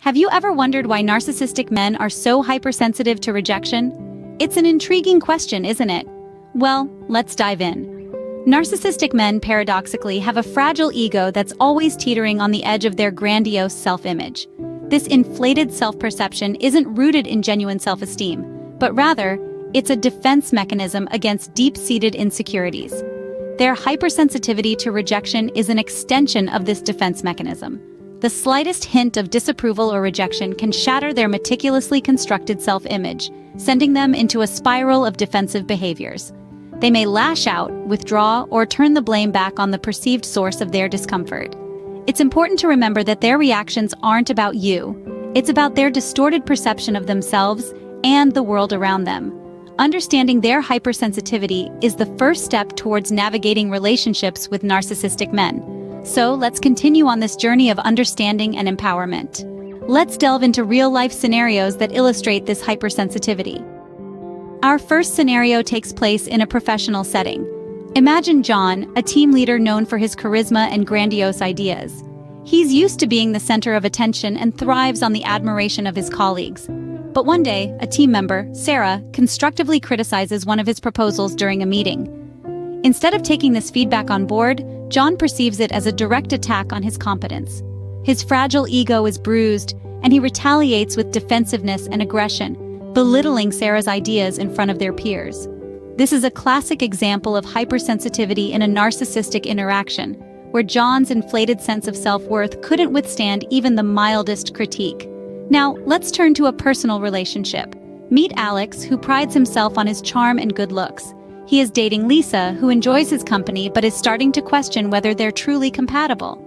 Have you ever wondered why narcissistic men are so hypersensitive to rejection? It's an intriguing question, isn't it? Well, let's dive in. Narcissistic men, paradoxically, have a fragile ego that's always teetering on the edge of their grandiose self-image. This inflated self-perception isn't rooted in genuine self-esteem, but rather, it's a defense mechanism against deep-seated insecurities. Their hypersensitivity to rejection is an extension of this defense mechanism. The slightest hint of disapproval or rejection can shatter their meticulously constructed self-image, sending them into a spiral of defensive behaviors. They may lash out, withdraw, or turn the blame back on the perceived source of their discomfort. It's important to remember that their reactions aren't about you. It's about their distorted perception of themselves and the world around them. Understanding their hypersensitivity is the first step towards navigating relationships with narcissistic men. So let's continue on this journey of understanding and empowerment. Let's delve into real-life scenarios that illustrate this hypersensitivity. Our first scenario takes place in a professional setting. Imagine John, a team leader known for his charisma and grandiose ideas. He's used to being the center of attention and thrives on the admiration of his colleagues. But one day, a team member, Sarah, constructively criticizes one of his proposals during a meeting. Instead of taking this feedback on board, John perceives it as a direct attack on his competence. His fragile ego is bruised, and he retaliates with defensiveness and aggression, belittling Sarah's ideas in front of their peers. This is a classic example of hypersensitivity in a narcissistic interaction, where John's inflated sense of self-worth couldn't withstand even the mildest critique. Now, let's turn to a personal relationship. Meet Alex, who prides himself on his charm and good looks. He is dating Lisa, who enjoys his company but is starting to question whether they're truly compatible.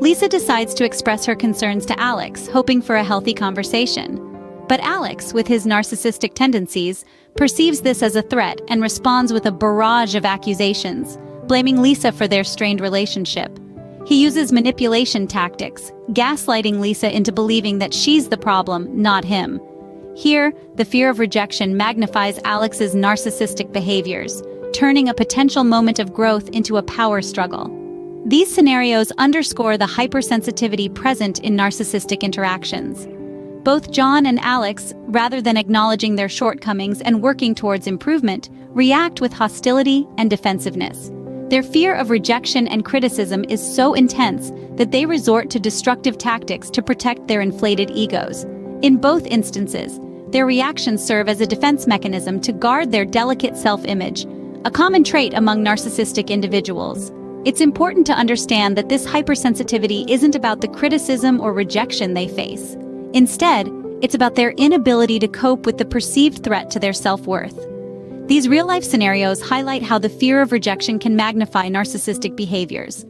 Lisa decides to express her concerns to Alex, hoping for a healthy conversation. But Alex, with his narcissistic tendencies, perceives this as a threat and responds with a barrage of accusations, blaming Lisa for their strained relationship. He uses manipulation tactics, gaslighting Lisa into believing that she's the problem, not him. Here, the fear of rejection magnifies Alex's narcissistic behaviors, turning a potential moment of growth into a power struggle. These scenarios underscore the hypersensitivity present in narcissistic interactions. Both John and Alex, rather than acknowledging their shortcomings and working towards improvement, react with hostility and defensiveness. Their fear of rejection and criticism is so intense that they resort to destructive tactics to protect their inflated egos. In both instances, their reactions serve as a defense mechanism to guard their delicate self-image, a common trait among narcissistic individuals. It's important to understand that this hypersensitivity isn't about the criticism or rejection they face. Instead, it's about their inability to cope with the perceived threat to their self-worth. These real-life scenarios highlight how the fear of rejection can magnify narcissistic behaviors.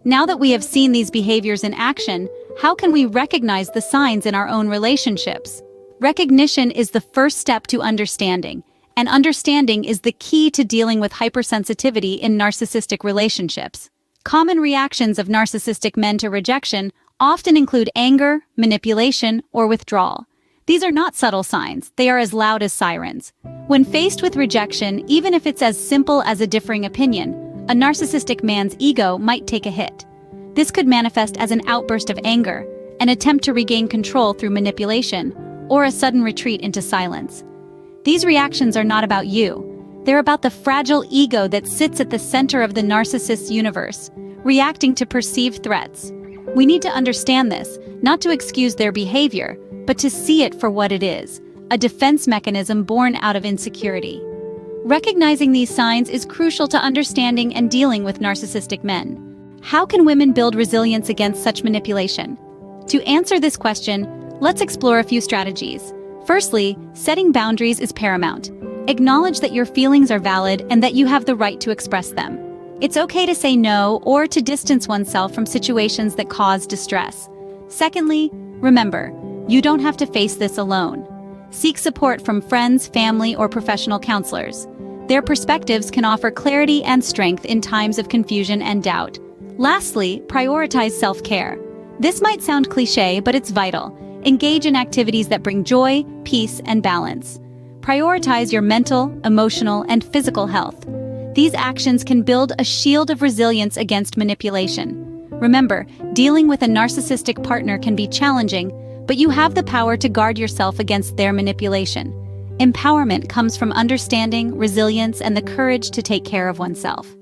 Now that we have seen these behaviors in action, how can we recognize the signs in our own relationships? Recognition is the first step to understanding, and understanding is the key to dealing with hypersensitivity in narcissistic relationships. Common reactions of narcissistic men to rejection often include anger, manipulation, or withdrawal. These are not subtle signs, they are as loud as sirens. When faced with rejection, even if it's as simple as a differing opinion, a narcissistic man's ego might take a hit. This could manifest as an outburst of anger, an attempt to regain control through manipulation, or a sudden retreat into silence. These reactions are not about you. They're about the fragile ego that sits at the center of the narcissist's universe, reacting to perceived threats. We need to understand this, not to excuse their behavior, but to see it for what it is, a defense mechanism born out of insecurity. Recognizing these signs is crucial to understanding and dealing with narcissistic men. How can women build resilience against such manipulation? To answer this question, let's explore a few strategies. Firstly, setting boundaries is paramount. Acknowledge that your feelings are valid and that you have the right to express them. It's okay to say no or to distance oneself from situations that cause distress. Secondly, remember, you don't have to face this alone. Seek support from friends, family, or professional counselors. Their perspectives can offer clarity and strength in times of confusion and doubt. Lastly, prioritize self-care. This might sound cliché, but it's vital. Engage in activities that bring joy, peace, and balance. Prioritize your mental, emotional, and physical health. These actions can build a shield of resilience against manipulation. Remember, dealing with a narcissistic partner can be challenging, but you have the power to guard yourself against their manipulation. Empowerment comes from understanding, resilience, and the courage to take care of oneself.